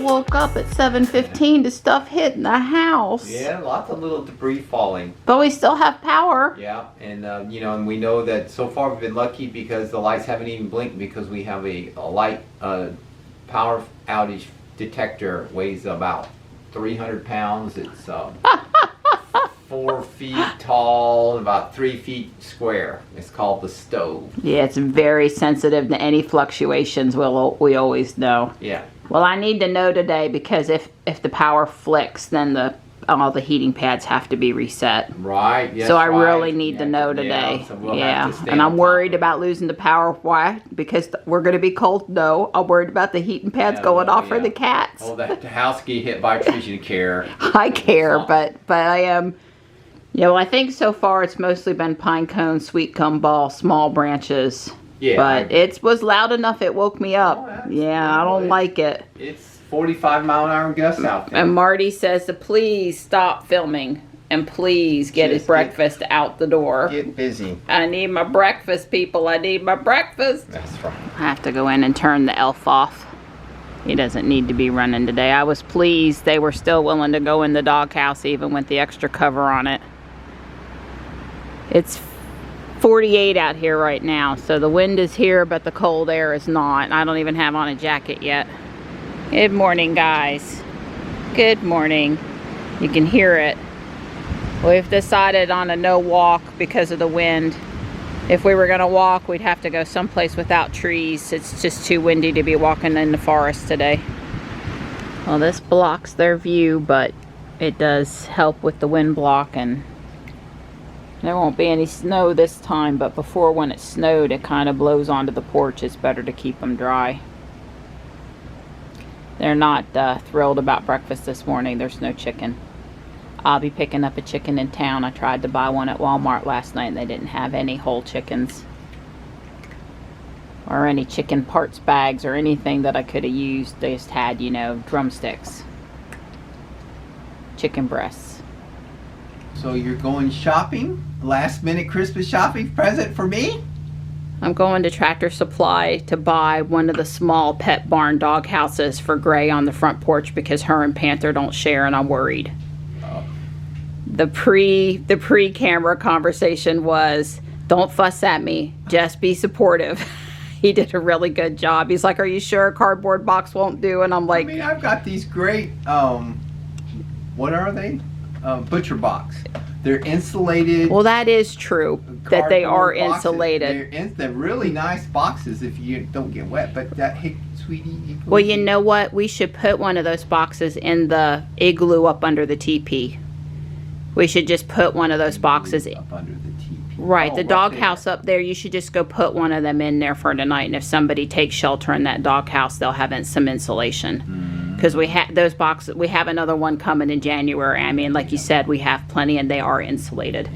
woke up at 7:15 to stuff hitting the house. Yeah, lots of little debris falling. But we still have power. Yeah, and you know, and we know that so far we've been lucky because the lights haven't even blinked because we have a light power outage detector. Weighs about 300 pounds. It's 4 feet tall, about 3 feet square. It's called the stove. Yeah, it's very sensitive to any fluctuations. We always know. Yeah. Well, I need to know today because if the power flicks, then all the heating pads have to be reset. Right. Yes, so I right. really need to know today. Yeah, so we'll have to stay And I'm on worried top of about losing the power. Why? Because we're going to be cold. No, I'm worried about the heating pads going off for the cats. Oh, the house get hit by trees. You care. I care, but I am. I think so far it's mostly been pine cone, sweet gum ball, small branches. Yeah. But it was loud enough it woke me up. I don't like it. It's 45-mile-an-hour gusts out there. And Marty says to please stop filming and please get his breakfast out the door. Get busy. I need my breakfast, people. I need my breakfast. That's right. I have to go in and turn the elf off. He doesn't need to be running today. I was pleased they were still willing to go in the doghouse even with the extra cover on it. It's 48 out here right now, so the wind is here, but the cold air is not. I don't even have on a jacket yet. Good morning, guys. Good morning. You can hear it. We've decided on a no walk because of the wind. If we were going to walk, we'd have to go someplace without trees. It's just too windy to be walking in the forest today. Well, this blocks their view, but it does help with the wind block, and there won't be any snow this time, but before when it snowed, it kind of blows onto the porch. It's better to keep them dry. They're not thrilled about breakfast this morning. There's no chicken. I'll be picking up a chicken in town. I tried to buy one at Walmart last night and they didn't have any whole chickens. Or any chicken parts bags or anything that I could have used. They just had, drumsticks. Chicken breasts. So you're going shopping? Last minute Christmas shopping present for me? I'm going to Tractor Supply to buy one of the small pet barn dog houses for Gray on the front porch because her and Panther don't share and I'm worried. Oh. The pre-camera conversation was, don't fuss at me, just be supportive. He did a really good job. He's like, are you sure a cardboard box won't do? And I'm like, I've got these great, what are they? Butcher box. They're insulated. Well, that is true that they are insulated. They're really nice boxes if you don't get wet. But hey, sweetie. Well, you know what? We should put one of those boxes in the igloo up under the teepee. We should just put one of those boxes up under the teepee. Right, the doghouse up there. You should just go put one of them in there for tonight. And if somebody takes shelter in that doghouse, they'll have some insulation. Because we have those boxes. We have another one coming in January. I mean, like you said, we have plenty, and they are insulated.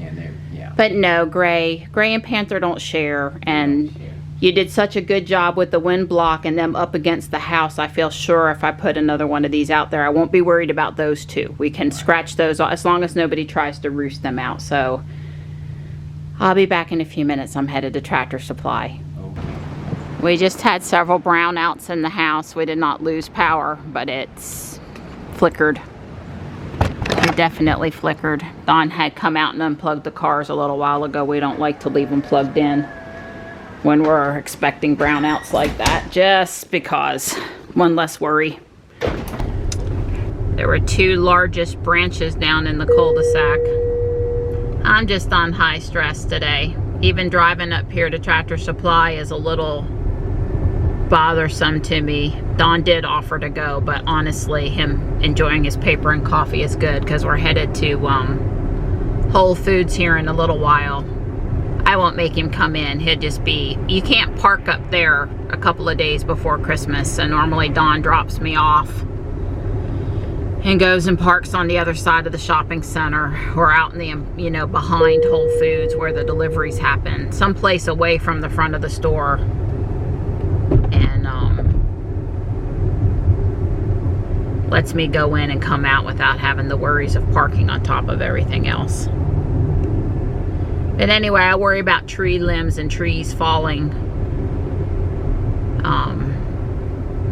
Yeah. But no, Gray and Panther don't share, and you did such a good job with the wind block and them up against the house. I feel sure if I put another one of these out there, I won't be worried about those two. We can scratch those off as long as nobody tries to roost them out. So I'll be back in a few minutes. I'm headed to Tractor Supply. We just had several brownouts in the house. We did not lose power, but it's flickered. It definitely flickered. Don had come out and unplugged the cars a little while ago. We don't like to leave them plugged in when we're expecting brownouts like that, just because. One less worry. There were two largest branches down in the cul-de-sac. I'm just on high stress today. Even driving up here to Tractor Supply is a little bothersome to me. Don did offer to go, but honestly, him enjoying his paper and coffee is good because we're headed to Whole Foods here in a little while. I won't make him come in. He'll just be, you can't park up there a couple of days before Christmas, so normally Don drops me off and goes and parks on the other side of the shopping center or out in the, behind Whole Foods where the deliveries happen, someplace away from the front of the store. And lets me go in and come out without having the worries of parking on top of everything else. But anyway, I worry about tree limbs and trees falling.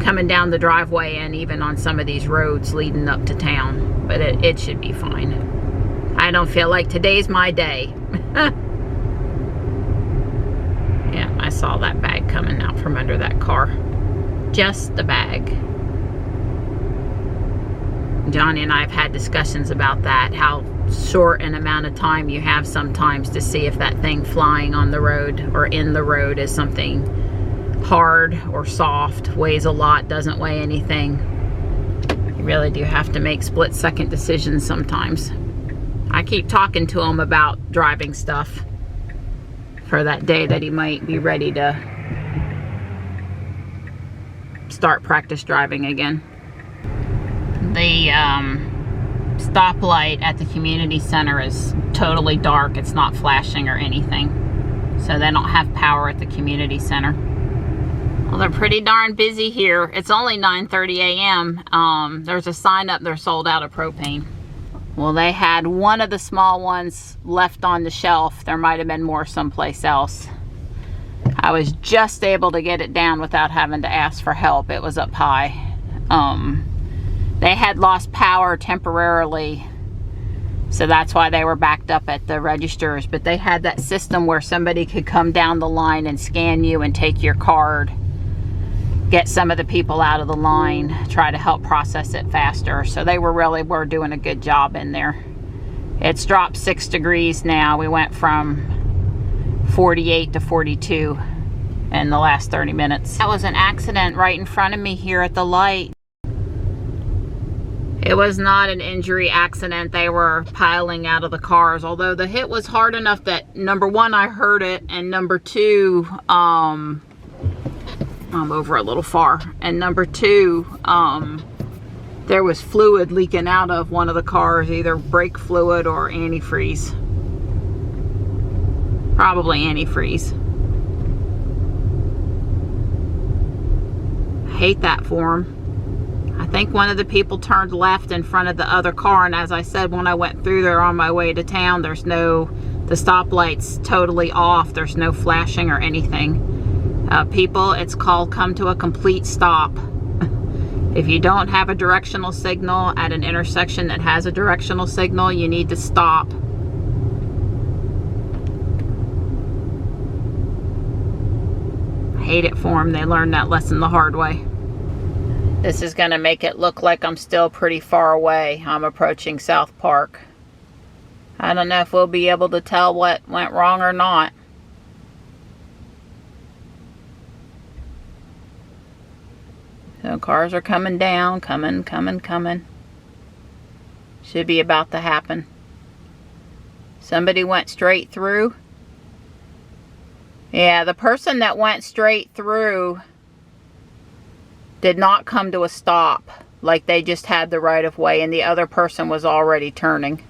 coming down the driveway and even on some of these roads leading up to town. But it should be fine. I don't feel like today's my day. Yeah, I saw that bag coming out from under that car. Just the bag. Johnny and I have had discussions about that, how short an amount of time you have sometimes to see if that thing flying on the road or in the road is something hard or soft, weighs a lot, doesn't weigh anything. You really do have to make split-second decisions sometimes. I keep talking to him about driving stuff for that day that he might be ready to start practice driving again. The stoplight at the community center is totally dark. It's not flashing or anything. So they don't have power at the community center. Well, they're pretty darn busy here. It's only 9:30 a.m. There's a sign up, they're sold out of propane. Well, they had one of the small ones left on the shelf. There might have been more someplace else. I was just able to get it down without having to ask for help. It was up high. They had lost power temporarily, so that's why they were backed up at the registers. But they had that system where somebody could come down the line and scan you and take your card, get some of the people out of the line, try to help process it faster. So they were doing a good job in there. It's dropped 6 degrees now. We went from 48 to 42 in the last 30 minutes. That was an accident right in front of me here at the light. It was not an injury accident. They were piling out of the cars, although the hit was hard enough that, number one, I heard it, and number two, I'm over a little far, and number two, there was fluid leaking out of one of the cars, either brake fluid or antifreeze. Probably antifreeze. I hate that for him. I think one of the people turned left in front of the other car, and as I said, when I went through there on my way to town, the stoplight's totally off. There's no flashing or anything. People, it's called come to a complete stop. If you don't have a directional signal at an intersection that has a directional signal, you need to stop. I hate it for them. They learned that lesson the hard way. This is going to make it look like I'm still pretty far away. I'm approaching South Park. I don't know if we'll be able to tell what went wrong or not. So cars are coming down, coming. Should be about to happen. Somebody went straight through. Yeah, the person that went straight through did not come to a stop, like they just had the right of way, and the other person was already turning.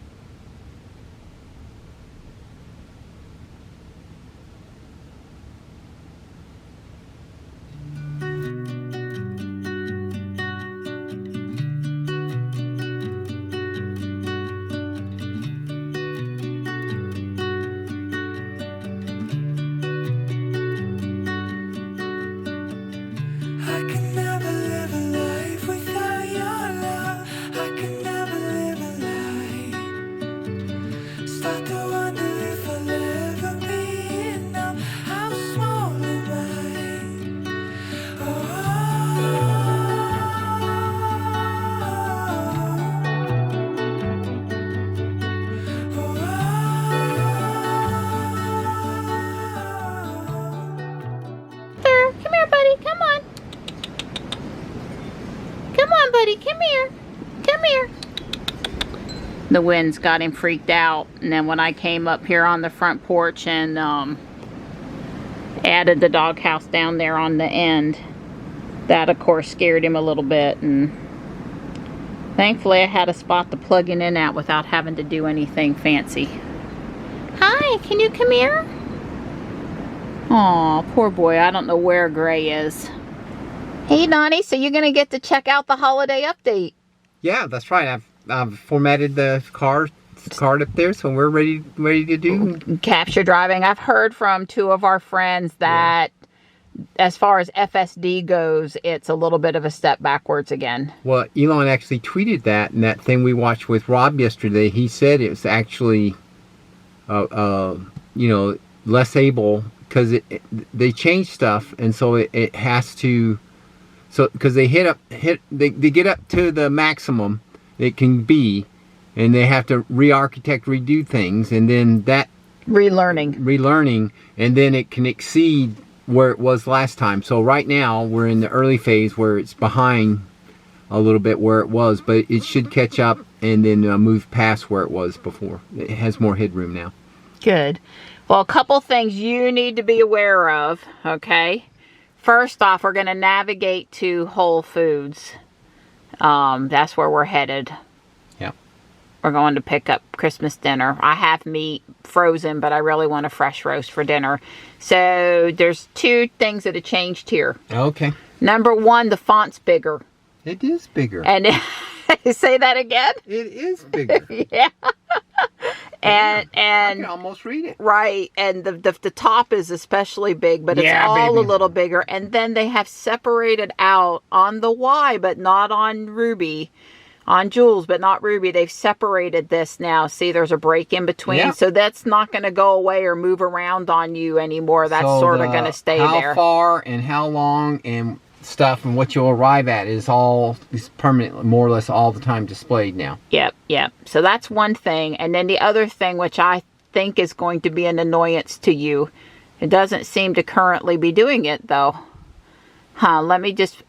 Come here. Come here. The winds got him freaked out. And then when I came up here on the front porch and added the doghouse down there on the end, that of course scared him a little bit. And thankfully I had a spot to plug it in at without having to do anything fancy. Hi, can you come here? Aw, poor boy. I don't know where Gray is. Hey, Donnie, so you're going to get to check out the holiday update. Yeah, that's right. I've formatted the card up there, so we're ready to do capture driving. I've heard from two of our friends that as far as FSD goes, it's a little bit of a step backwards again. Well, Elon actually tweeted that, and that thing we watched with Rob yesterday, he said it was actually, you know, less able, because they changed stuff, and so it has to, so because they they get up to the maximum it can be, and they have to re-architect, redo things, and then that relearning, and then it can exceed where it was last time. So right now we're in the early phase where it's behind a little bit where it was, but it should catch up and then move past where it was before. It has more headroom now. Good. Well, a couple things you need to be aware of, okay? First off, we're going to navigate to Whole Foods. That's where we're headed. Yeah. We're going to pick up Christmas dinner. I have meat frozen, but I really want a fresh roast for dinner. So there's two things that have changed here. Okay. Number one, the font's bigger. It is bigger. And say that again? It is bigger. Yeah. And I can almost read it. Right, and the top is especially big, but it's all a little bigger. And then they have separated out on the Y, but not on Ruby, on Jules, but not Ruby. They've separated this now. See, there's a break in between, yeah. So that's not going to go away or move around on you anymore. That's so sort of going to stay there. How far and how long and stuff and what you'll arrive at is permanently, more or less all the time displayed now. Yep. So that's one thing. And then the other thing, which I think is going to be an annoyance to you, it doesn't seem to currently be doing it though. Let me just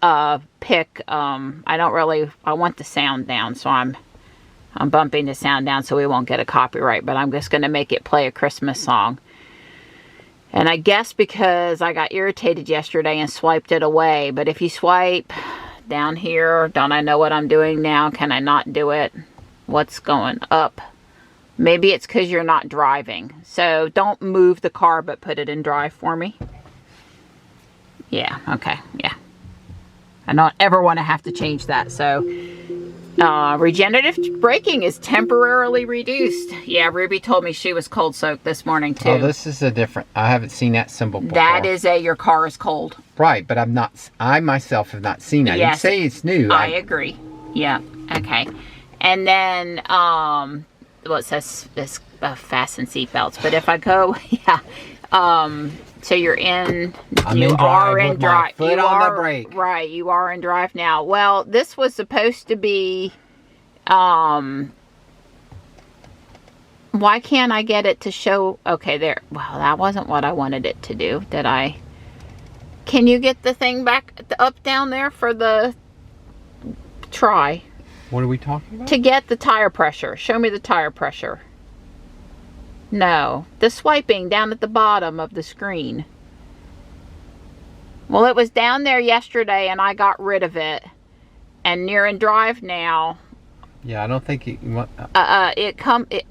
pick, I want the sound down, so I'm bumping the sound down so we won't get a copyright, but I'm just going to make it play a Christmas song. And I guess because I got irritated yesterday and swiped it away. But if you swipe down here, don't I know what I'm doing now? Can I not do it? What's going up? Maybe it's because you're not driving. So don't move the car, but put it in drive for me. Yeah, okay, yeah. I don't ever want to have to change that. So regenerative braking is temporarily reduced. Yeah, Ruby told me she was cold soaked this morning too. Oh, this is a different, I haven't seen that symbol before. That is your car is cold. Right, but I myself have not seen that. Yes, you say it's new. I agree. Yeah, okay. And then, well, it says this fasten seatbelts, but if I go, yeah, so you're in, you are in drive. Foot on the brake. Right, you are in drive now. Well, this was supposed to be, why can't I get it to show, okay, there, well, that wasn't what I wanted it to do, did I? Can you get the thing back up down there for the try? What are we talking about? To get the tire pressure. Show me the tire pressure. No. The swiping down at the bottom of the screen. Well, it was down there yesterday and I got rid of it. And you're in drive now. Yeah, I don't think it...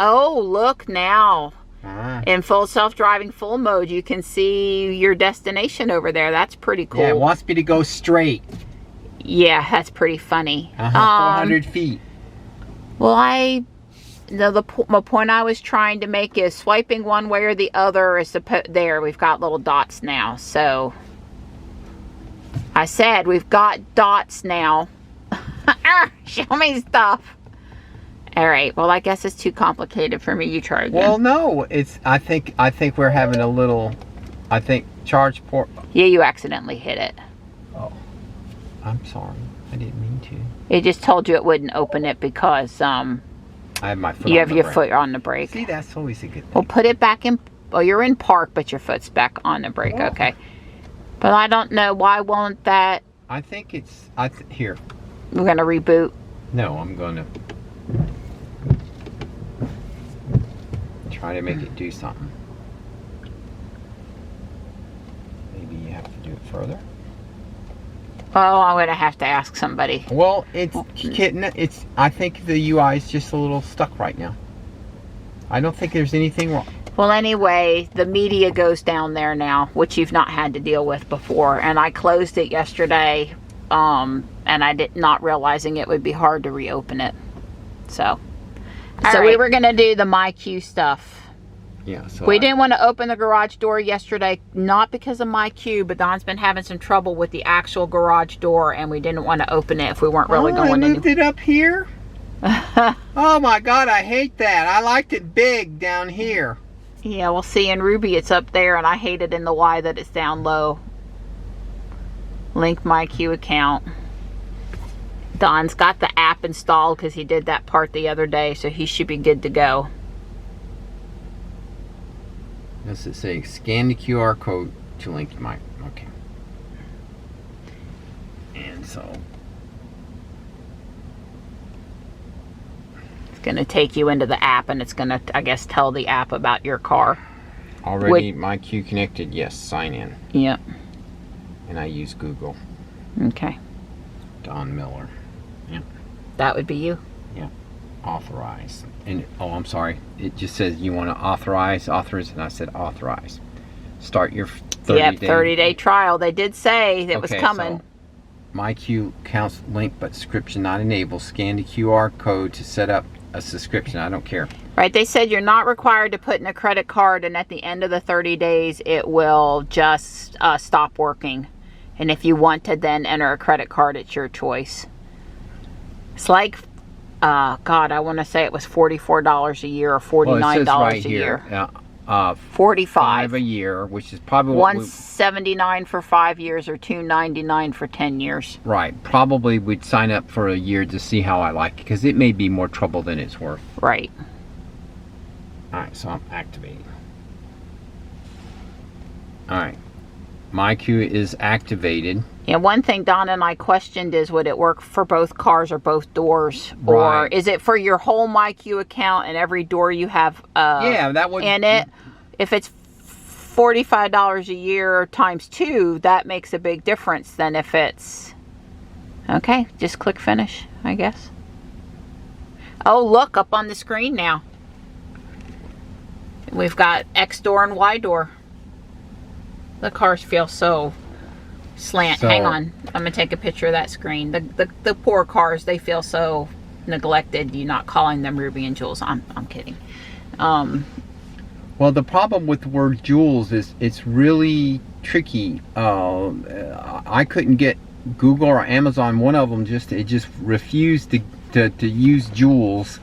oh, look now. Ah. In full self-driving full mode, you can see your destination over there. That's pretty cool. Yeah, it wants me to go straight. Yeah, that's pretty funny. 400 feet. Well, the point I was trying to make is swiping one way or the other is there. We've got little dots now. So I said we've got dots now. Show me stuff. All right. Well, I guess it's too complicated for me. You try again. Well, no. I think we're having a little. I think charge port. Yeah, you accidentally hit it. Oh, I'm sorry. I didn't mean to. It just told you it wouldn't open it because I have my foot. You have your foot on the brake. See, that's always a good thing. Well, put it back in. Well, you're in park, but your foot's back on the brake. Oh. Okay. But I don't know why won't that. I think it's. Here. We're gonna reboot. No, I'm gonna try to make it do something. Maybe you have to do it further. Oh, I'm gonna have to ask somebody. Well, it's. I think the UI is just a little stuck right now. I don't think there's anything wrong. Well, anyway, the media goes down there now, which you've not had to deal with before. And I closed it yesterday, and I did not realizing it would be hard to reopen it. So we were gonna do the MyQ stuff. Yeah, so we didn't want to open the garage door yesterday, not because of my cue, but Don's been having some trouble with the actual garage door, and we didn't want to open it if we weren't really going I moved it up here? Oh my God, I hate that. I liked it big down here. Yeah, we'll see. In Ruby, it's up there, and I hate it in the Y that it's down low. Link my Q account. Don's got the app installed because he did that part the other day, so he should be good to go. Does it say scan the QR code to link my, okay. And so it's going to take you into the app, and it's going to, I guess, tell the app about your car. Already my Q connected, yes, sign in. Yep. And I use Google. Okay. Don Miller. Yep. That would be you. Yep. Authorize. And oh, I'm sorry. It just says you want to authorize, and I said authorize. Start your 30-day. 30-day trial. They did say it was coming. So my Q counts link but subscription not enabled. Scan the QR code to set up a subscription. I don't care. Right, they said you're not required to put in a credit card, and at the end of the 30 days it will just stop working. And if you want to then enter a credit card, it's your choice. It's like God, I want to say it was $44 a year or $49 a year. 45 a year, which is probably $179 for 5 years or $299 for 10 years. Right. Probably we'd sign up for a year to see how I like it, because it may be more trouble than it's worth. Right. All right, so I'm activating. All right. My Q is activated. Yeah, one thing Donna and I questioned is, would it work for both cars or both doors? Or is it for your whole MyQ account and every door you have that would, in it? If it's $45 a year times 2, that makes a big difference than if it's... Okay, just click finish, I guess. Oh, look, up on the screen now. We've got X door and Y door. The cars feel so slant. Hang on, I'm gonna take a picture of that screen. The poor cars, they feel so neglected. You're not calling them Ruby and Jules. I'm kidding. Well, the problem with the word Jules is it's really tricky. I couldn't get Google or Amazon, one of them it just refused to use Jules.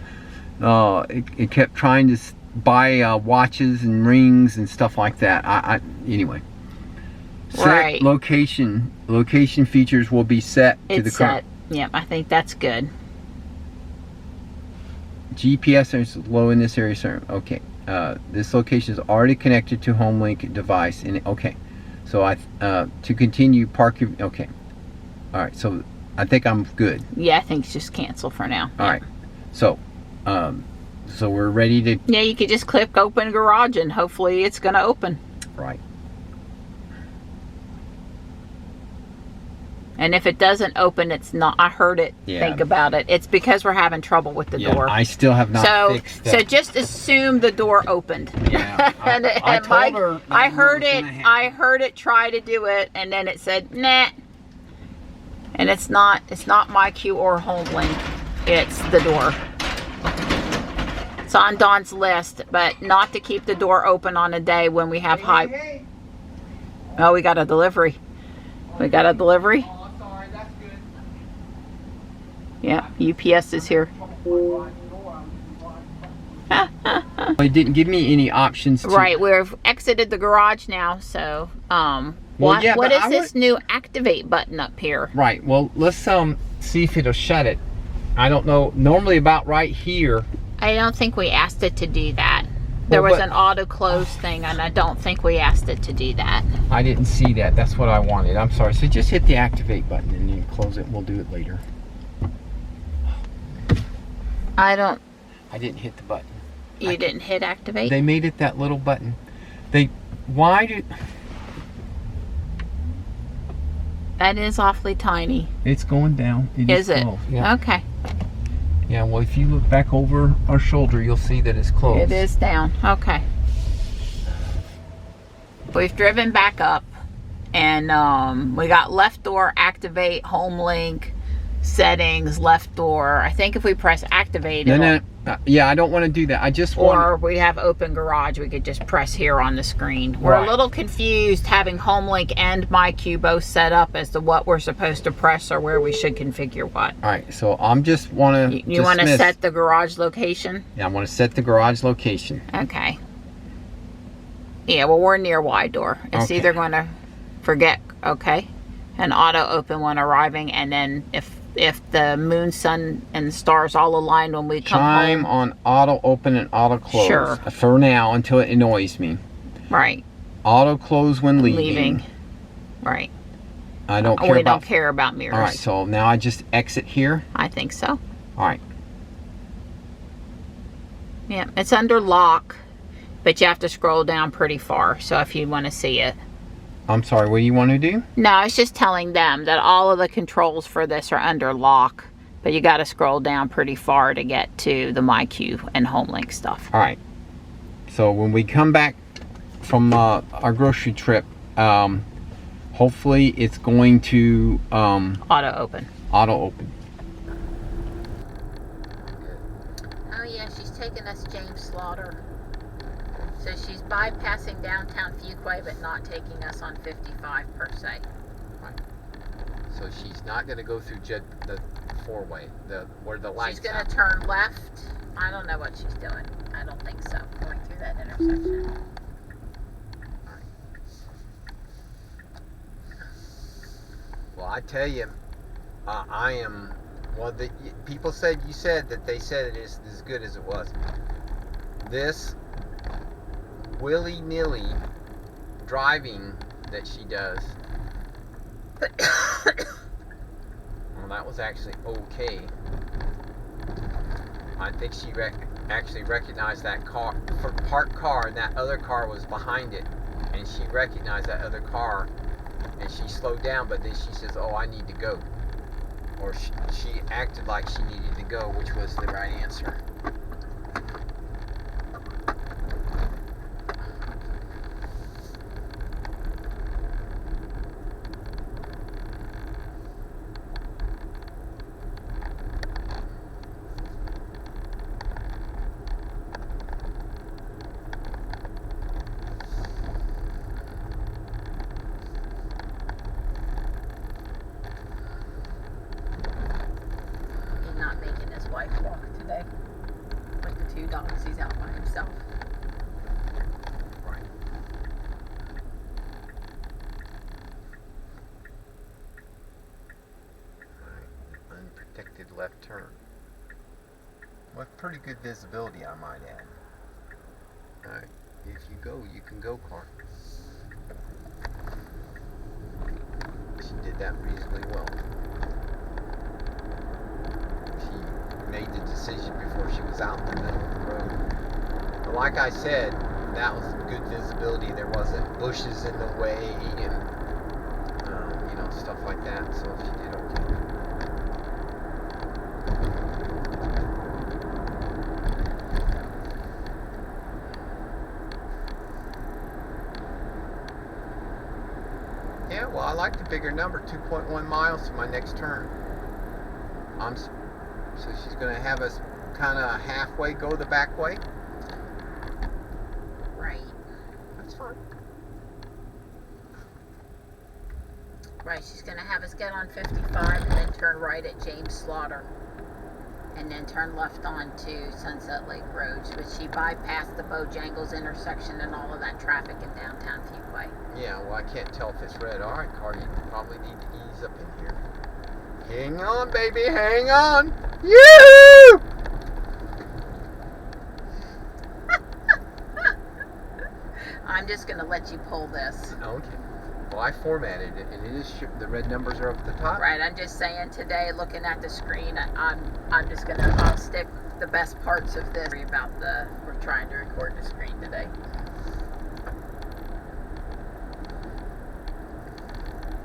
It kept trying to buy watches and rings and stuff like that. Anyway. Set location features will be set to the car. Yep, I think that's good. GPS is low in this area, sir. Okay. This location is already connected to HomeLink device. And okay. So to continue park your, okay. All right. So I think I'm good. Yeah, I think just cancel for now. All right. So so we're ready to. Yeah, you could just click open garage and hopefully it's going to open. Right. And if it doesn't open, it's not. I heard it. Yeah. Think about it. It's because we're having trouble with the door. I still have not fixed that. So just assume the door opened. Yeah. I told her. I heard it. I heard it try to do it, and then it said nah. And it's not. It's not MyQ or HomeLink. It's the door. It's on Don's list, but not to keep the door open on a day when we have high. Hey. Oh, we got a delivery. We got a delivery. Yeah, UPS is here. It didn't give me any options to... Right, we've exited the garage now, so what is this new activate button up here? Right, well, let's see if it'll shut it. I don't know, normally about right here. I don't think we asked it to do that. There was an auto close thing, and I don't think we asked it to do that. I didn't see that. That's what I wanted. I'm sorry. So just hit the activate button and then close it. We'll do it later. I didn't hit the button. You didn't hit activate? They made it that little button. That is awfully tiny. It's going down. Is it? Yeah. Okay. Yeah, well, if you look back over our shoulder, you'll see that it's closed. It is down. Okay. We've driven back up, and we got left door, activate, HomeLink, settings, left door. I think if we press activate, No. Yeah, I don't want to do that. I just want. Or we have open garage. We could just press here on the screen. We're a little confused having HomeLink and MyQ both set up as to what we're supposed to press or where we should configure what. All right, so I'm just want to. You want to set the garage location? Yeah, I want to set the garage location. Okay. Yeah, well, we're near wide door. It's either going to forget, okay, and auto open when arriving, and then if the moon, sun, and stars all align when we come Chime home. on auto open and auto close. Sure. For now, until it annoys me. Right. Auto close when leaving. Right. I don't care don't care about mirrors. All right, so now I just exit here. I think so. All right. Yeah, it's under lock, but you have to scroll down pretty far. So if you want to see it. I'm sorry, what do you want to do? No, it's just telling them that all of the controls for this are under lock, but you got to scroll down pretty far to get to the MyQ and HomeLink stuff. All right. So when we come back from our grocery trip, hopefully it's going to auto open. Auto open. Oh yeah, she's taking us James Slaughter. So she's bypassing downtown Fuquay, but not taking us on 55 per se. Right. So she's not going to go through the four-way, where the lights. She's going to turn left. I don't know what she's doing. I don't think so. Going through that intersection. Well, I tell you, I am. Well, people said you said that they said it is as good as it was. This willy-nilly driving that she does. Well, that was actually okay. I think she actually recognized that car, parked car, and that other car was behind it, and she recognized that other car, and she slowed down. But then she says, "Oh, I need to go," or she acted like she needed to go, which was the right answer. He's out by himself. Right. Unprotected left turn. With pretty good visibility, I might add. Alright, if you go, you can go, car. She did that reasonably well. Made the decision before she was out in the middle of the road. But like I said, that was good visibility. There wasn't bushes in the way and stuff like that. So she did okay. Yeah, well, I like the bigger number, 2.1 miles to my next turn. So she's going to have us kind of halfway go the back way? Right. That's fine. Right, she's going to have us get on 55 and then turn right at James Slaughter. And then turn left on to Sunset Lake Road, which she bypassed the Bojangles intersection and all of that traffic in downtown Fuquay. Yeah, well, I can't tell if it's red. All right, car, you probably need to ease up in here. Hang on, baby, hang on. Yoo-hoo! I'm just going to let you pull this. Okay. Well, I formatted it, and it is the red numbers are up at the top. Right, I'm just saying today, looking at the screen, I'm just going to, I'll stick the best parts of this about we're trying to record the screen today.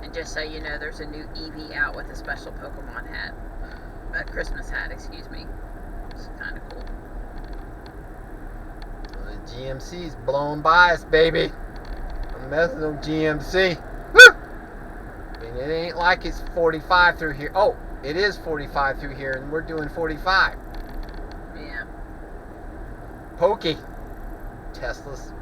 And just so you know, there's a new Eevee out with a special Pokemon hat. A Christmas hat, excuse me. It's kind of cool. Well, the GMC's blown by us, baby. I'm messing with GMC. Woo! I mean, it ain't like it's 45 through here. Oh, it is 45 through here, and we're doing 45. Yeah. Pokey. Teslas.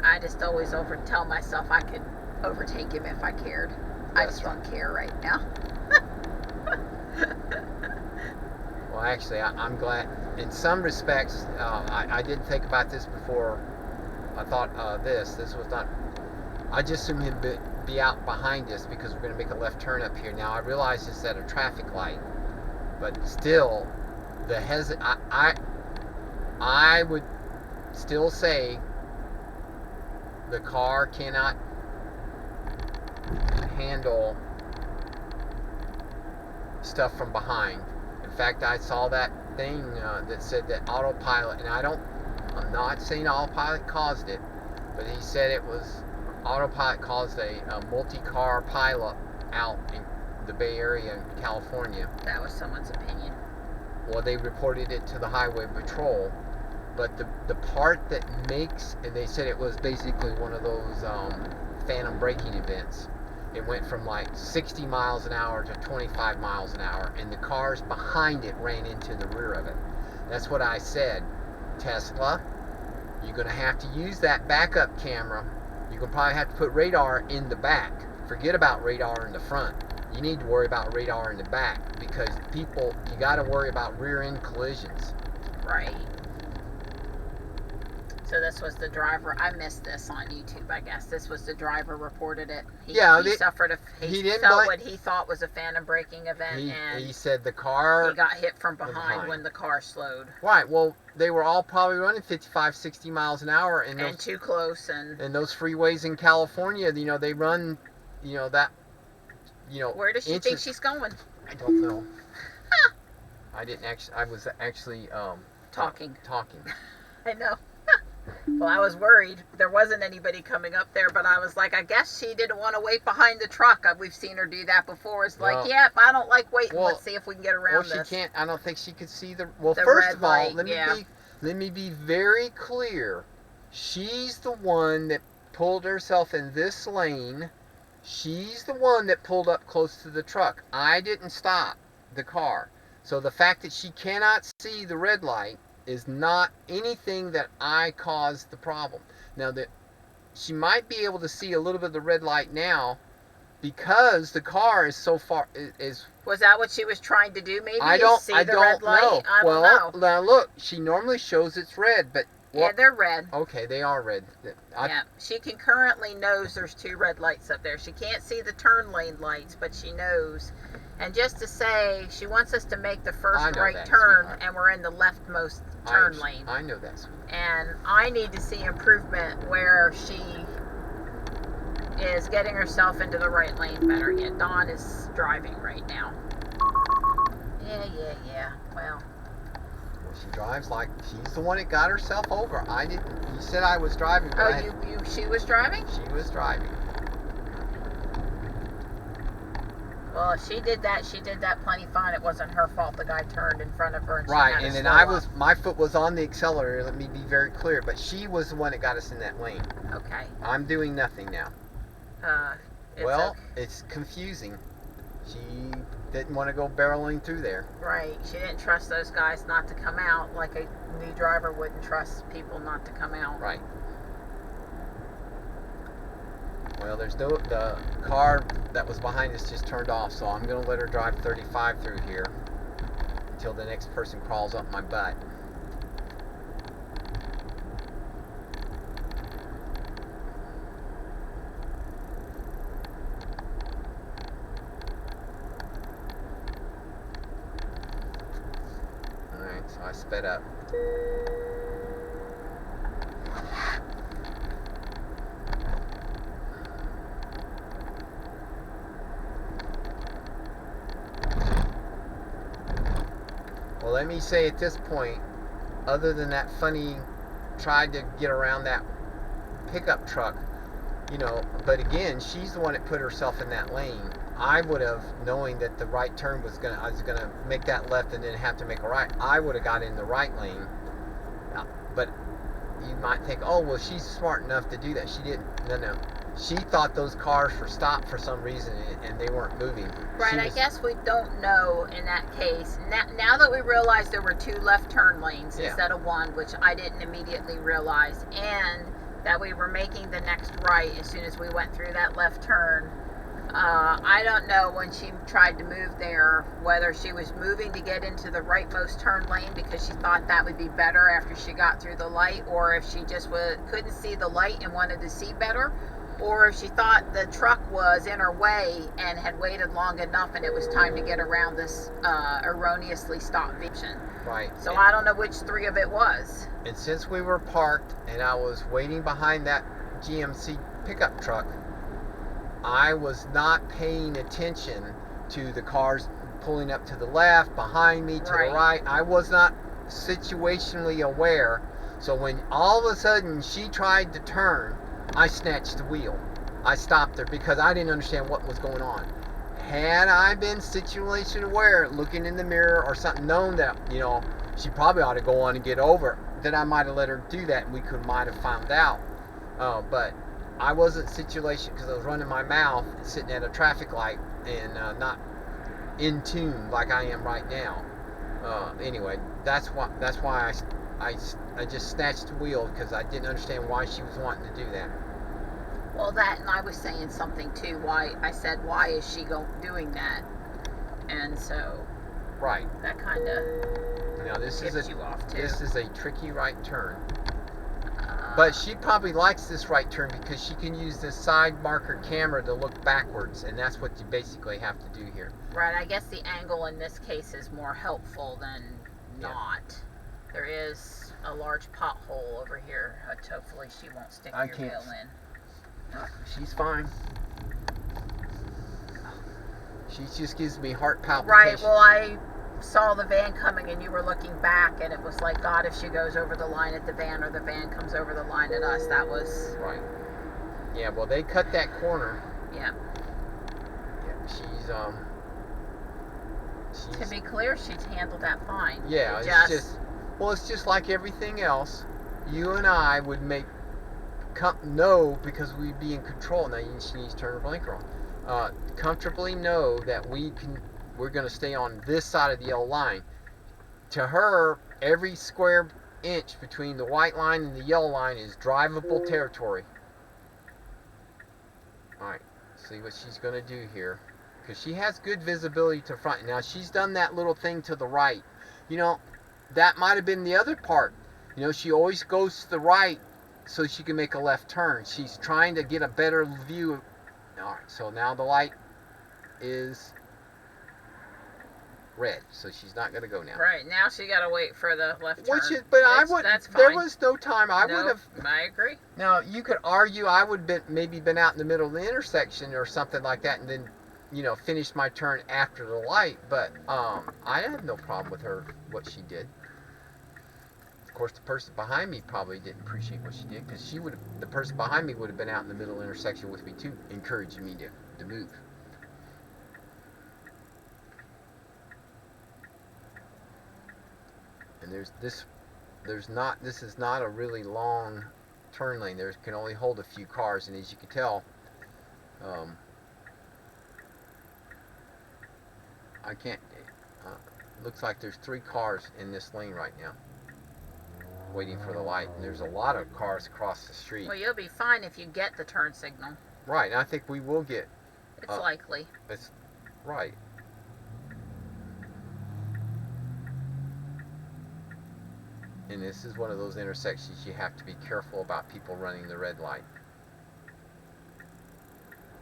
I just always tell myself I could overtake him if I cared. I just don't care right now. Well, actually, I'm glad. In some respects, I didn't think about this before. I thought this was not. I just assumed he'd be out behind us because we're going to make a left turn up here. Now I realize it's at a traffic light, but still, I would still say the car cannot handle stuff from behind. In fact, I saw that thing that said that autopilot, and I'm not saying autopilot caused it, but he said it was autopilot caused a multi-car pileup out in the Bay Area in California. That was someone's opinion. Well, they reported it to the Highway Patrol, but the part that makes, and they said it was basically one of those phantom braking events. It went from like 60 miles an hour to 25 miles an hour, and the cars behind it ran into the rear of it. That's what I said. Tesla, you're going to have to use that backup camera. You're going to probably have to put radar in the back. Forget about radar in the front. You need to worry about radar in the back, because you got to worry about rear end collisions. Right. So this was the driver. I missed this on YouTube, I guess. This was the driver reported it. He felt what he thought was a phantom braking event, and he said the car... He got hit from behind when the car slowed. Right. Well, they were all probably running 55, 60 miles an hour. And too close. And those freeways in California, they run, Where does she think she's going? I don't know. I was actually... Talking. I know. Well, I was worried. There wasn't anybody coming up there, but I was like, I guess she didn't want to wait behind the truck. We've seen her do that before. It's like, yep, I don't like waiting. Let's see if we can get around this. Well, she can't. I don't think she could see the... Well, first of all, let me be very clear. She's the one that pulled herself in this lane. She's the one that pulled up close to the truck. I didn't stop the car. So the fact that she cannot see the red light is not anything that I caused the problem. Now, that she might be able to see a little bit of the red light now because the car is so far... Was that what she was trying to do, maybe? I don't know. I don't know. Now look, she normally shows it's red, but... Yeah, they're red. Okay, they are red. Yeah, she can currently knows there's 2 red lights up there. She can't see the turn lane lights, but she knows. And just to say, she wants us to make the first right turn, sweetheart. And we're in the leftmost turn lane. I know that, sweetheart. And I need to see improvement where she is getting herself into the right lane better. Yeah, Dawn is driving right now. Yeah. Well, she drives like she's the one that got herself over. I didn't. You said I was driving. But she was driving? She was driving. Well, if she did that plenty fine. It wasn't her fault the guy turned in front of her. And right, and then my foot was on the accelerator, let me be very clear, but she was the one that got us in that lane. Okay. I'm doing nothing now. It's confusing. She didn't want to go barreling through there. Right, she didn't trust those guys not to come out like a new driver wouldn't trust people not to come out. Right. Well, the car that was behind us just turned off, so I'm going to let her drive 35 through here until the next person crawls up my butt. Alright, so I sped up. Well, let me say at this point, other than that funny, tried to get around that pickup truck, but again, she's the one that put herself in that lane. I would have, knowing that the right turn I was gonna make that left and then have to make a right, I would have got in the right lane. But you might think, oh, well, she's smart enough to do that. She didn't. No. she thought those cars were stopped for some reason and they weren't moving. Right, I guess we don't know in that case. Now that we realize there were 2 left turn lanes instead of 1, which I didn't immediately realize, and that we were making the next right as soon as we went through that left turn. I don't know when she tried to move there, whether she was moving to get into the rightmost turn lane because she thought that would be better after she got through the light, or if she just couldn't see the light and wanted to see better, or if she thought the truck was in her way and had waited long enough and it was time to get around this erroneously stopped vision. Right. So I don't know which 3 of it was. And since we were parked and I was waiting behind that GMC pickup truck, I was not paying attention to the cars pulling up to the left, behind me, to the right. I was not situationally aware. So when all of a sudden she tried to turn, I snatched the wheel. I stopped her because I didn't understand what was going on. Had I been situation aware, looking in the mirror or something, known that, you know, she probably ought to go on and get over, then I might have let her do that and we might have found out. But I wasn't situation because I was running my mouth, sitting at a traffic light, and not in tune like I am right now. Anyway, that's why I just snatched the wheel because I didn't understand why she was wanting to do that. Well, that, and I was saying something too. Why I said, why is she doing that? And so, right, that kind of now this is you off too. This is a tricky right turn. But she probably likes this right turn because she can use this side marker camera to look backwards, and that's what you basically have to do here. Right, I guess the angle in this case is more helpful than not. There is a large pothole over here, which hopefully she won't stick your wheel in. She's fine. She just gives me heart palpitations. Right, well, I saw the van coming and you were looking back, and it was like, God, if she goes over the line at the van or the van comes over the line at us, that was... Right. Yeah, well, they cut that corner. Yeah. Yeah, she's to be clear, she's handled that fine. Yeah, it's just like everything else. You and I would know because we'd be in control. Now she needs to turn her blinker on. Comfortably know that we're going to stay on this side of the yellow line. To her, every square inch between the white line and the yellow line is drivable territory. Alright, see what she's going to do here. Because she has good visibility to front. Now, she's done that little thing to the right. You know, that might have been the other part. You know, she always goes to the right so she can make a left turn. She's trying to get a better view. Alright, so now the light is red, so she's not going to go now. Right, now she got to wait for the left turn. That's fine. There was no time. I agree. Now, you could argue I would have maybe been out in the middle of the intersection or something like that and then, you know, finish my turn after the light, but I have no problem with what she did. Of course, the person behind me probably didn't appreciate what she did because the person behind me would have been out in the middle intersection with me too, encouraging me to move. And this is not a really long turn lane. There can only hold a few cars, and as you can tell, looks like there's 3 cars in this lane right now waiting for the light, and there's a lot of cars across the street. Well, you'll be fine if you get the turn signal. Right, and I think we will get. It's likely. It's right. And this is one of those intersections you have to be careful about people running the red light.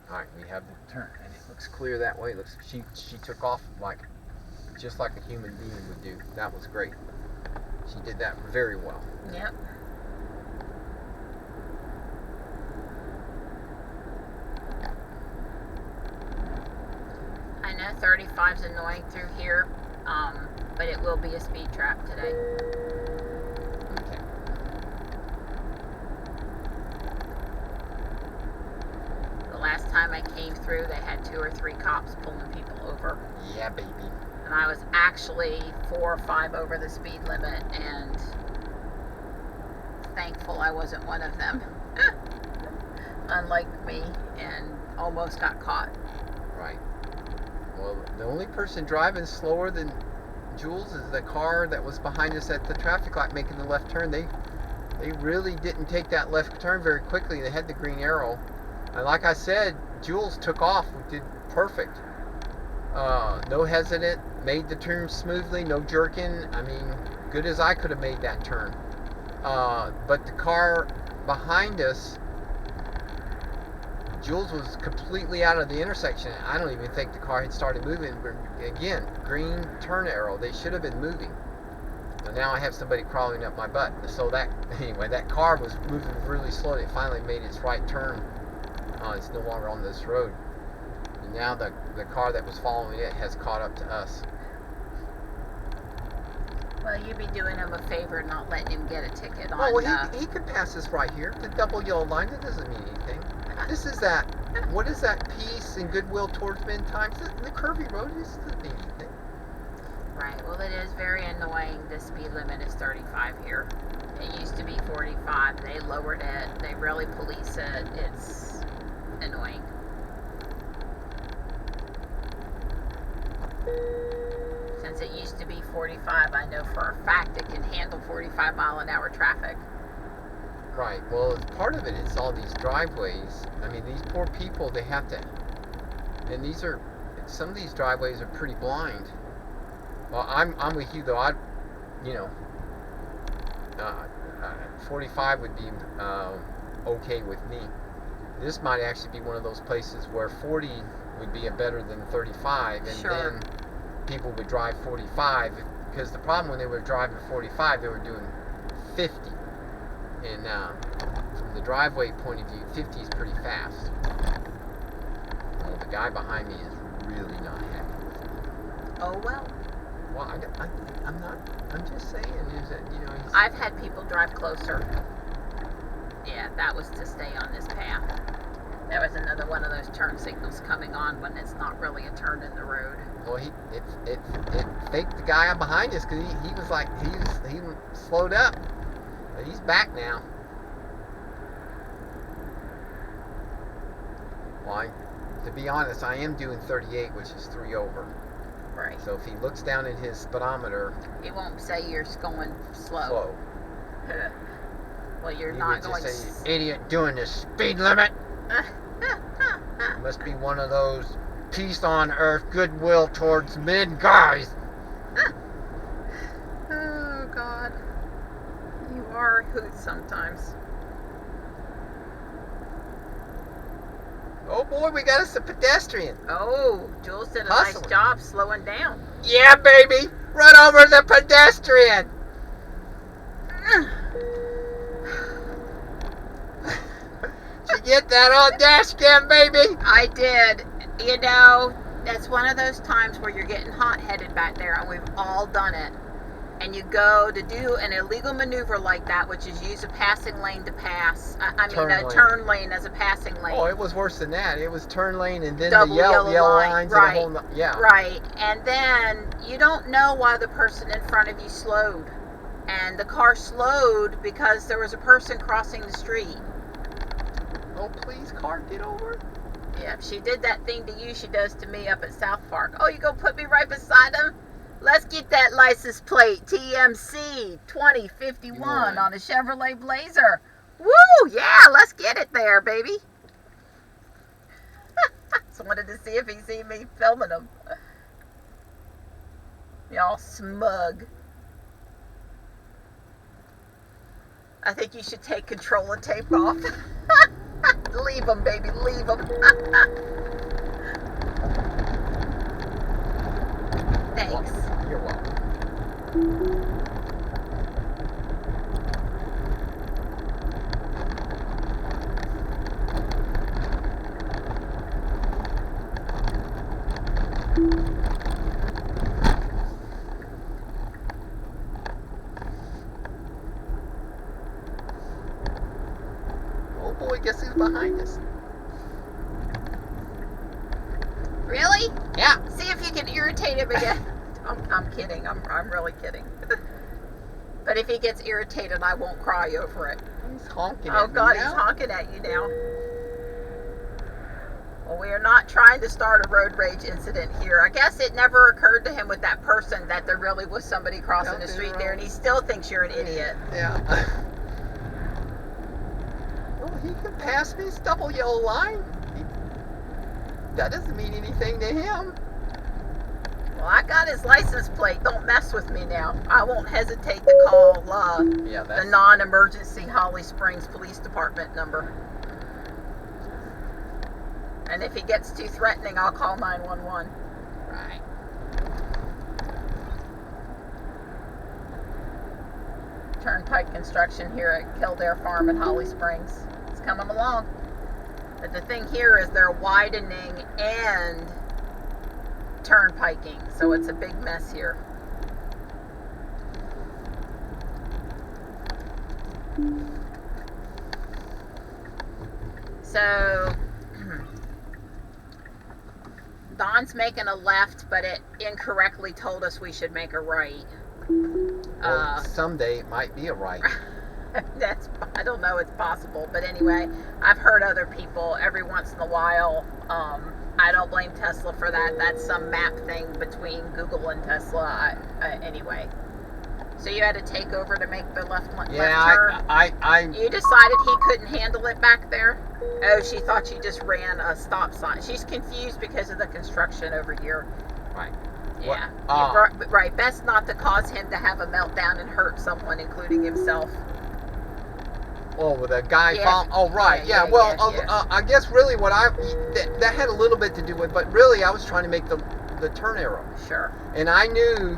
Alright, we have the turn, and it looks clear that way. She took off just like a human being would do. That was great. She did that very well. Yep. I know 35's annoying through here, but it will be a speed trap today. Okay. The last time I came through, they had 2 or 3 cops pulling people over. Yeah, baby. And I was actually 4 or 5 over the speed limit, and thankful I wasn't one of them. unlike me, and almost got caught. Right. Well, the only person driving slower than Jules is the car that was behind us at the traffic light making the left turn. They really didn't take that left turn very quickly. They had the green arrow. And like I said, Jules took off. We did perfect. No hesitant, made the turn smoothly, no jerking. I mean, good as I could have made that turn. But the car behind us, Jules was completely out of the intersection. I don't even think the car had started moving. Again, green turn arrow. They should have been moving. So now I have somebody crawling up my butt. So anyway, that car was moving really slowly. It finally made its right turn. It's no longer on this road. And now the car that was following it has caught up to us. Well, you'd be doing him a favor not letting him get a ticket on. Well, he could pass us right here. The double yellow line, that doesn't mean anything. This is that, what is that, peace and goodwill towards mankind? The curvy road doesn't mean anything. Right, well, it is very annoying. The speed limit is 35 here. It used to be 45. They lowered it. They really police it. It's annoying. Since it used to be 45, I know for a fact it can handle 45 mile an hour traffic. Right, well, part of it is all these driveways. I mean, these poor people, they have to, and some of these driveways are pretty blind. Well, I'm with you though. 45 would be okay with me. This might actually be one of those places where 40 would be better than 35, and Sure. then people would drive 45, because the problem when they were driving 45, they were doing 50. And from the driveway point of view, 50 is pretty fast. Well, the guy behind me is really not happy with me. Oh well. Well, I'm not. I'm just saying. Is that he's, I've had people drive closer. Yeah, that was to stay on this path. There was another one of those turn signals coming on when it's not really a turn in the road. Well, it faked the guy behind us, because he was like he slowed up. But he's back now. Well, to be honest, I am doing 38, which is 3 over. Right. So if he looks down at his speedometer, It won't say you're going slow. Well, you're he not would going. just say, "Idiot, doing the speed limit." Must be one of those peace on earth, goodwill towards men guys. Oh God, you are a hoot sometimes. Oh boy, we got us a pedestrian. Oh, Jules did a Hustling. nice job slowing down. Yeah, baby, run over the pedestrian. Did you get that on dash cam, baby? I did. You know, that's one of those times where you're getting hot-headed back there, and we've all done it. And you go to do an illegal maneuver like that, which is use a passing lane to pass. I mean, a turn lane as a passing lane. Oh, it was worse than that. It was turn lane and then Double the yellow line. lines Right. and the whole. Yeah. Right. And then you don't know why the person in front of you slowed. And the car slowed because there was a person crossing the street. Oh, please, car, get over. Yeah, if she did that thing to you, she does to me up at South Park. Oh, you gonna put me right beside him? Let's get that license plate, TMC 2051 on a Chevrolet Blazer. Woo, yeah, let's get it there, baby. Just wanted to see if he seen me filming him. Y'all smug. I think you should take control and tape off. Leave them, baby, leave them. Thanks. You're welcome. Oh boy, guess who's behind us? Really? Yeah. See if you can irritate him again. I'm kidding. I'm really kidding. But if he gets irritated, I won't cry over it. He's honking Oh at me God, now. he's honking at you now. Well, we are not trying to start a road rage incident here. I guess it never occurred to him with that person that there really was somebody crossing the street there, and he still thinks you're an idiot. Yeah. Well, he can pass me. It's double yellow line. That doesn't mean anything to him. Well, I got his license plate. Don't mess with me now. I won't hesitate to call the non-emergency Holly Springs Police Department number. And if he gets too threatening, I'll call 911. Right. Turnpike construction here at Kildare Farm in Holly Springs. It's coming along. But the thing here is they're widening and turnpiking, so it's a big mess here. So Don's making a left, but it incorrectly told us we should make a right. Well, someday it might be a right. I don't know, it's possible, but anyway, I've heard other people every once in a while. I don't blame Tesla for that. That's some map thing between Google and Tesla. Anyway, so you had to take over to make the left turn. You decided he couldn't handle it back there. Oh, she thought you just ran a stop sign. She's confused because of the construction over here. Right. Yeah. Right. Best not to cause him to have a meltdown and hurt someone, including himself. Oh, with a guy Yeah. Oh, right. Yeah. I guess really what that had a little bit to do with, but really I was trying to make the turn arrow. Sure. And I knew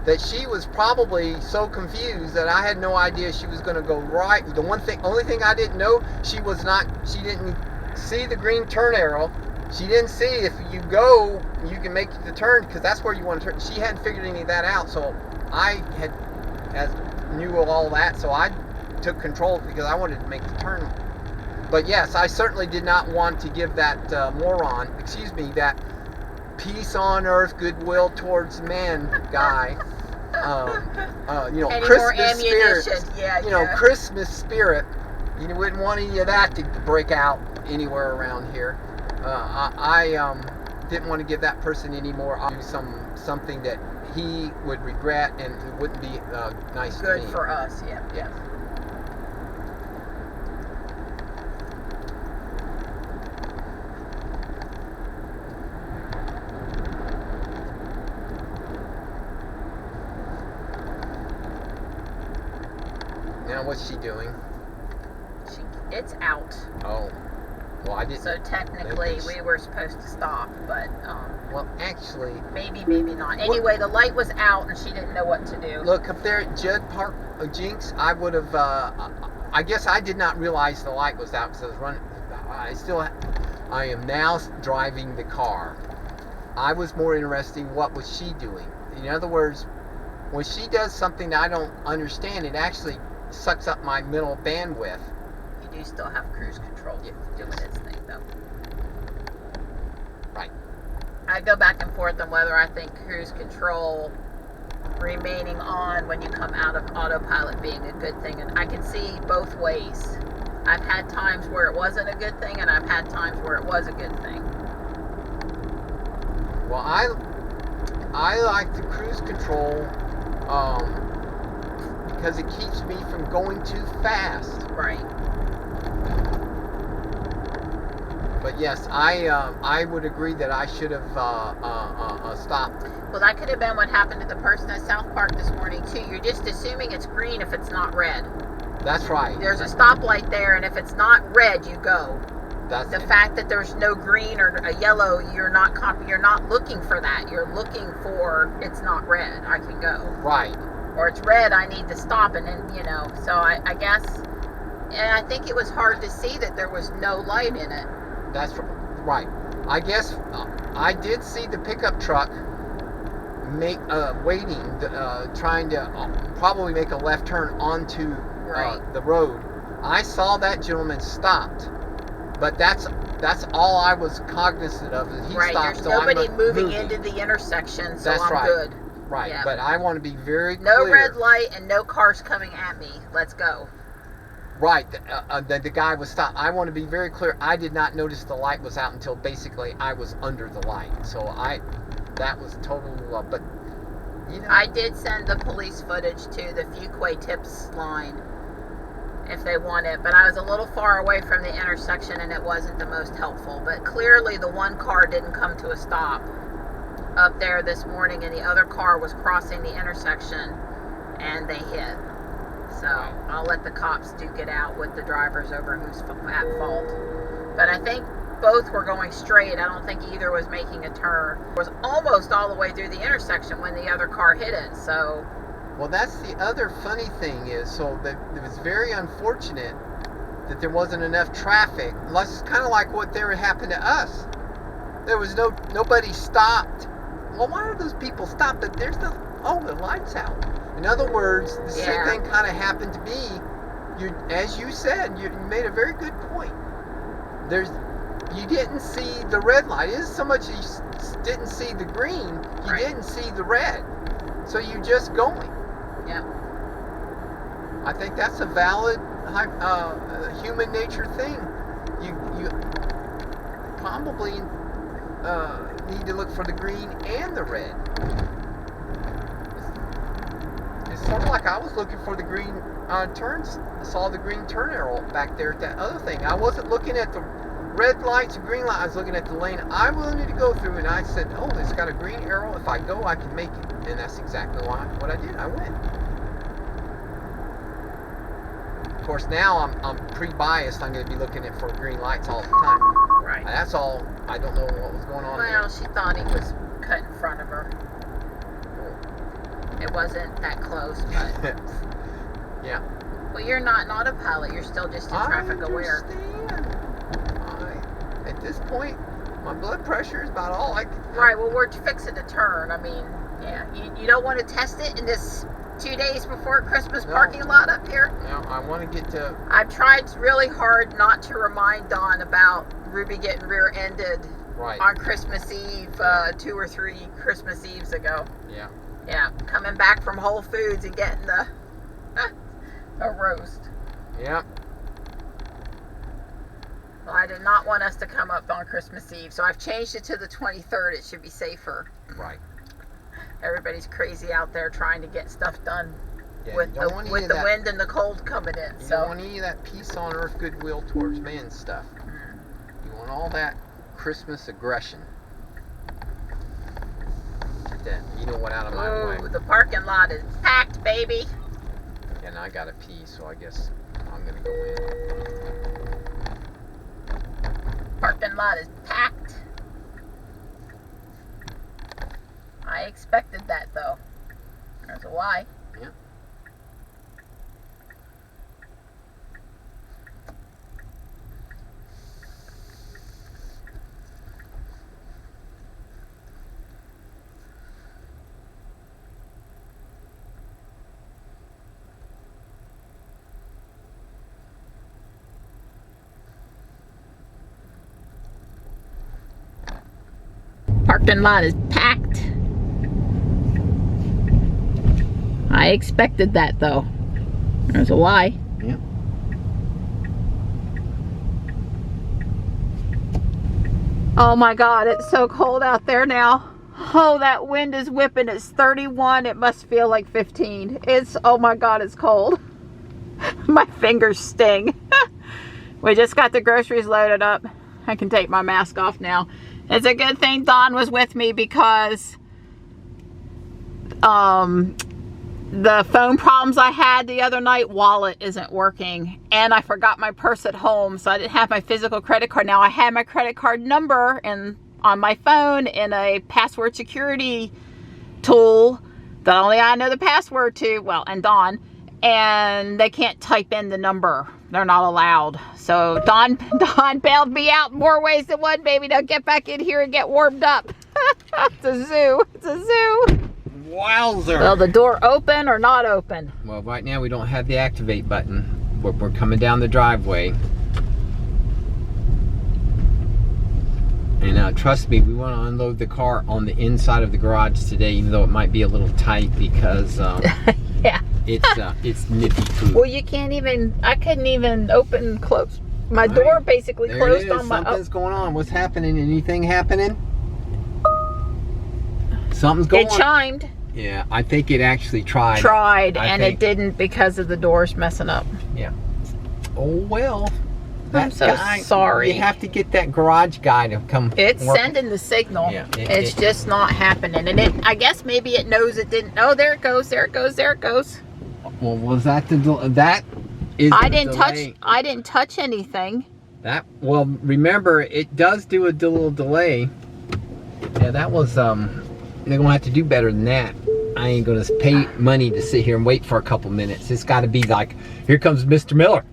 that she was probably so confused that I had no idea she was going to go right. The only thing I didn't know, she didn't see the green turn arrow. She didn't see if you go, you can make the turn, because that's where you want to turn. She hadn't figured any of that out, so I knew all that, so I took control because I wanted to make the turn. But yes, I certainly did not want to give that that peace on earth, goodwill towards men guy, Any Christmas more ammunition? spirit. Christmas spirit. You wouldn't want any of that to break out anywhere around here. I didn't want to give that person any more. Do something that he would regret and it wouldn't be nice to me. Good for us, yeah. Yes. Now what's she doing? It's out. Oh. Well, I didn't. So technically, we were supposed to stop, but well, actually, maybe not. Anyway, the light was out, and she didn't know what to do. Look up there at Judd Park, Jinx. I would have. I guess I did not realize the light was out because I was running. I am now driving the car. I was more interested in what was she doing. In other words, when she does something that I don't understand, it actually sucks up my mental bandwidth. You do still have cruise control doing its thing, though. Right. I go back and forth on whether I think cruise control remaining on when you come out of autopilot being a good thing, and I can see both ways. I've had times where it wasn't a good thing, and I've had times where it was a good thing. Well, I like the cruise control because it keeps me from going too fast. Right. But yes, I would agree that I should have stopped. Well, that could have been what happened to the person at South Park this morning too. You're just assuming it's green if it's not red. That's right. There's a stoplight there, and if it's not red, you go. That's the fact that there's no green or a yellow, you're not looking for that. You're looking for it's not red, I can go. Right. Or it's red, I need to stop, and then so I guess, and I think it was hard to see that there was no light in it. That's right. I guess I did see the pickup truck waiting, trying to probably make a left turn onto the road. I saw that gentleman stopped, but that's all I was cognizant of. Is he stopped. There's nobody moving into the intersection, so I'm good. Right, yep. But I want to be very clear. No red light and no cars coming at me. Let's go. Right, the guy was stopped. I want to be very clear. I did not notice the light was out until basically I was under the light. So that was total. But you know, I did send the police footage to the Fuquay Tips line if they want it, but I was a little far away from the intersection and it wasn't the most helpful. But clearly the one car didn't come to a stop up there this morning, and the other car was crossing the intersection and they hit. So I'll let the cops duke it out with the drivers over who's at fault. But I think both were going straight. I don't think either was making a turn. It was almost all the way through the intersection when the other car hit it. So, well, that's the other funny thing is, so that it was very unfortunate that there wasn't enough traffic. It's kind of like what there happened to us. There was nobody stopped. Well, why are those people stopped? But there's the lights out. In other words, the same thing kind of happened to me. As you said, you made a very good point. You didn't see the red light. It isn't so much you didn't see the green, you didn't see the red. So you're just going. yeah. I think that's a valid human nature thing. You probably need to look for the green and the red. It's sort of like I was looking for the green turns. I saw the green turn arrow back there at that other thing. I wasn't looking at the red lights and green lights. I was looking at the lane I wanted to go through, and I said, "Oh, it's got a green arrow. If I go, I can make it." And that's exactly what I did. I went. Of course, now I'm pre-biased. I'm going to be looking at for green lights all the time. Right. That's all. I don't know what was going on Well, there. she thought he was cut in front of her. It wasn't that close, but Yeah. well, you're not an autopilot. You're still just traffic aware. At this point, my blood pressure is about all I can. Right. Well, we're fixing to turn. I mean, yeah. You don't want to test it in this 2 days before Christmas parking lot up here. Now I want to get to. I've tried really hard not to remind Dawn about Ruby getting rear-ended on Christmas Eve, 2 or 3 Christmas Eves ago. Yeah. Yeah, coming back from Whole Foods and getting the a roast. Yeah. Well, I did not want us to come up on Christmas Eve, so I've changed it to the 23rd. It should be safer. Right. Everybody's crazy out there trying to get stuff done with you don't the want any with of the that- wind and the cold coming in. You So don't want any of that peace on earth, goodwill towards man stuff. You want all that Christmas aggression. Get that, you know what, out of my way. the parking lot is packed, baby. And I gotta pee, so I guess I'm gonna go in. Parking lot is packed. I expected that, though. There's a why. Yeah. Parking lot is packed. I expected that, though. There's a why. Yeah. Oh my God, it's so cold out there now. Oh, that wind is whipping. It's 31. It must feel like 15. Oh my God, it's cold. My fingers sting. We just got the groceries loaded up. I can take my mask off now. It's a good thing Dawn was with me because the phone problems I had the other night, wallet isn't working, and I forgot my purse at home, so I didn't have my physical credit card. Now I had my credit card number on my phone in a password security tool that only I know the password to, well, and Dawn, and they can't type in the number. They're not allowed. So Dawn bailed me out in more ways than one, baby. Now get back in here and get warmed up. It's a zoo. It's a zoo. Wowzer. Well, the door open or not open? Well, right now we don't have the activate button. We're coming down the driveway. And trust me, we want to unload the car on the inside of the garage today, even though it might be a little tight because Yeah. it's nippy food. Well, you can't even, I couldn't even open and close. My door basically there closed it is. on my... Something's going on. What's happening? Anything happening? Something's going on. It chimed. Yeah, I think it actually tried. It didn't because of the doors messing up. Yeah. Oh, well. I'm so sorry. You have to get that garage guy to come. It's sending the signal. Yeah, it's just not happening. And I guess maybe it knows it didn't. Oh, there it goes. There it goes. There it goes. Well, was that that is I didn't touch anything. Well, remember, it does do a little delay. Yeah, that was they're gonna have to do better than that. I ain't gonna pay money to sit here and wait for a couple minutes. It's got to be like, here comes Mr. Miller.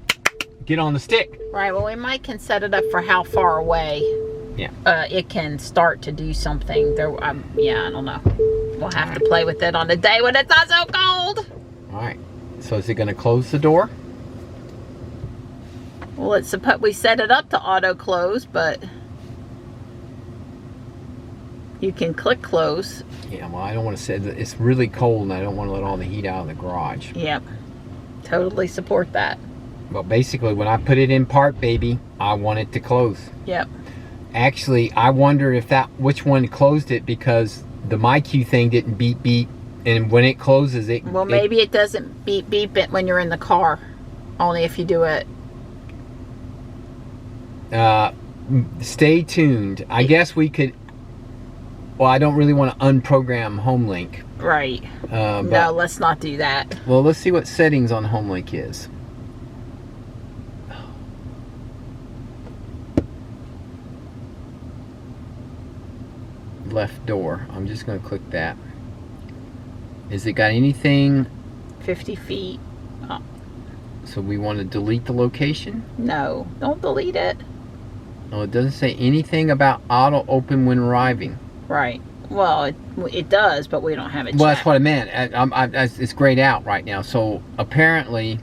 Get on the stick. Right. Well, we can set it up for how far away. Yeah. It can start to do something. Yeah, I don't know. We'll have to play with it on a day when it's not so cold. All right. So is it gonna close the door? Well, we set it up to auto close, but you can click close. Yeah, well, I don't want to say that it's really cold and I don't want to let all the heat out of the garage. Yep. Totally support that. Well, basically, when I put it in park, baby, I want it to close. Yep. Actually, I wonder if which one closed it, because the MyQ thing didn't beep beep, and when it closes it... Well, maybe it doesn't beep beep it when you're in the car. Only if you do it. Stay tuned. I guess we could... Well, I don't really want to unprogram HomeLink. Right. No, let's not do that. Well, let's see what settings on HomeLink is. Left door. I'm just going to click that. Is it got anything? 50 feet. So we want to delete the location? No, don't delete it. Oh, it doesn't say anything about auto open when arriving. Right. Well, it does, but we don't have it. Well, that's what I meant. It's grayed out right now. So apparently,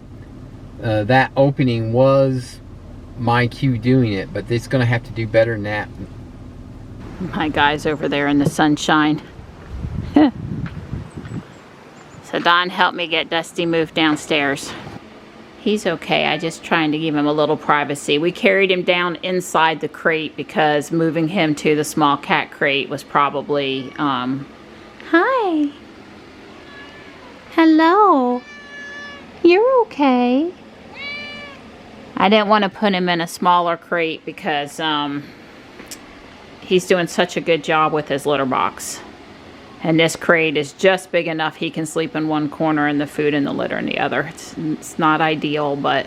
that opening was MyQ doing it, but it's going to have to do better than that. My guy's over there in the sunshine. So Don helped me get Dusty moved downstairs. He's okay. I just trying to give him a little privacy. We carried him down inside the crate because moving him to the small cat crate was probably, Hi. Hello. You're okay. I didn't want to put him in a smaller crate because, he's doing such a good job with his litter box. And this crate is just big enough he can sleep in one corner and the food and the litter in the other. It's not ideal, but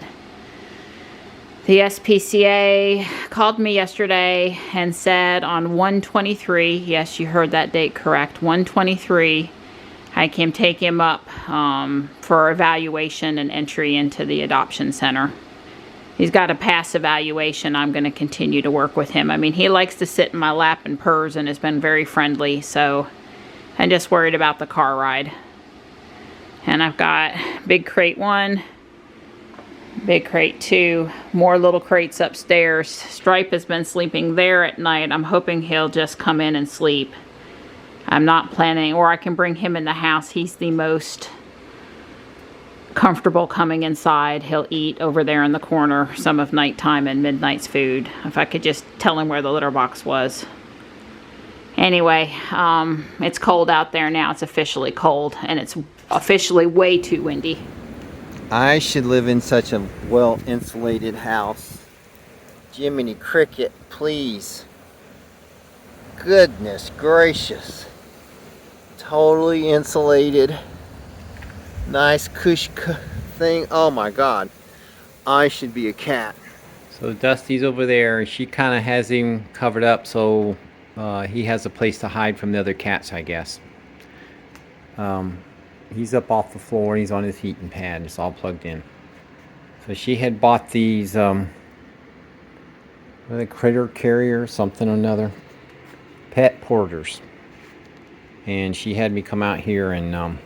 the SPCA called me yesterday and said on 1/23, yes, you heard that date correct, 1/23, I can take him up for evaluation and entry into the adoption center. He's got a pass evaluation. I'm going to continue to work with him. I mean, he likes to sit in my lap and purrs and has been very friendly, so I'm just worried about the car ride. And I've got big crate 1, big crate 2, more little crates upstairs. Stripe has been sleeping there at night. I'm hoping he'll just come in and sleep. I'm not planning, or I can bring him in the house. He's the most comfortable coming inside. He'll eat over there in the corner some of nighttime and midnight's food. If I could just tell him where the litter box was. Anyway, it's cold out there now. It's officially cold, and it's officially way too windy. I should live in such a well-insulated house. Jiminy Cricket, please. Goodness gracious. Totally insulated. Nice cush thing. Oh my God. I should be a cat. So Dusty's over there. She kind of has him covered up, so he has a place to hide from the other cats, I guess. He's up off the floor. He's on his heating pad. It's all plugged in. So she had bought these the critter carrier, something or another, pet porters, and she had me come out here and of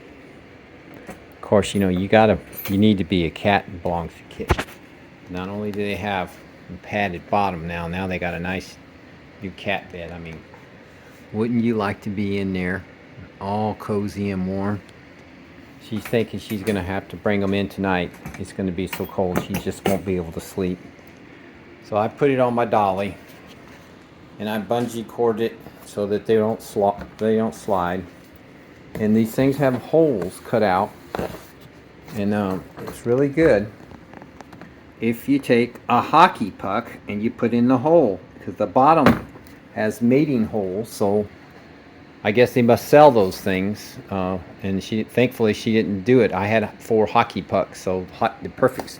course, you know, you need to be a cat that belongs to kittens. Not only do they have a padded bottom now they got a nice new cat bed. I mean, wouldn't you like to be in there all cozy and warm? She's thinking she's gonna have to bring them in tonight. It's gonna be so cold, she just won't be able to sleep. So I put it on my dolly, and I bungee cord it so that they don't slide. And these things have holes cut out, and it's really good if you take a hockey puck and you put in the hole, because the bottom has mating holes. So I guess they must sell those things, and thankfully she didn't do it. I had 4 hockey pucks, so the perfect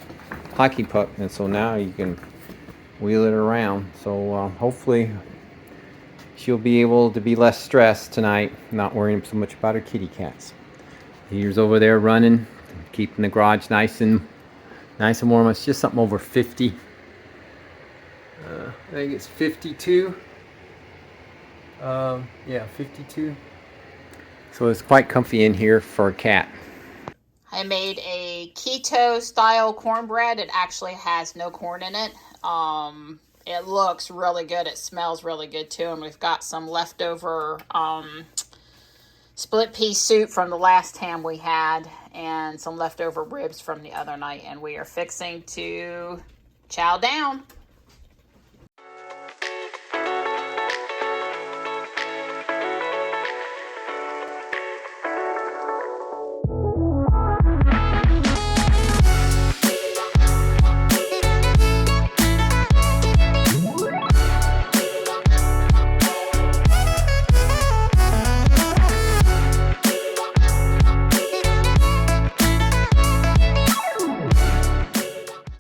hockey puck, and so now you can wheel it around. So hopefully she'll be able to be less stressed tonight, not worrying so much about her kitty cats. Here's over there running, keeping the garage nice and warm. It's just something over 50. I think it's 52. Yeah, 52. So it's quite comfy in here for a cat. I made a keto style cornbread. It actually has no corn in it. It looks really good. It smells really good too. And we've got some leftover split pea soup from the last ham we had, and some leftover ribs from the other night. And we are fixing to chow down.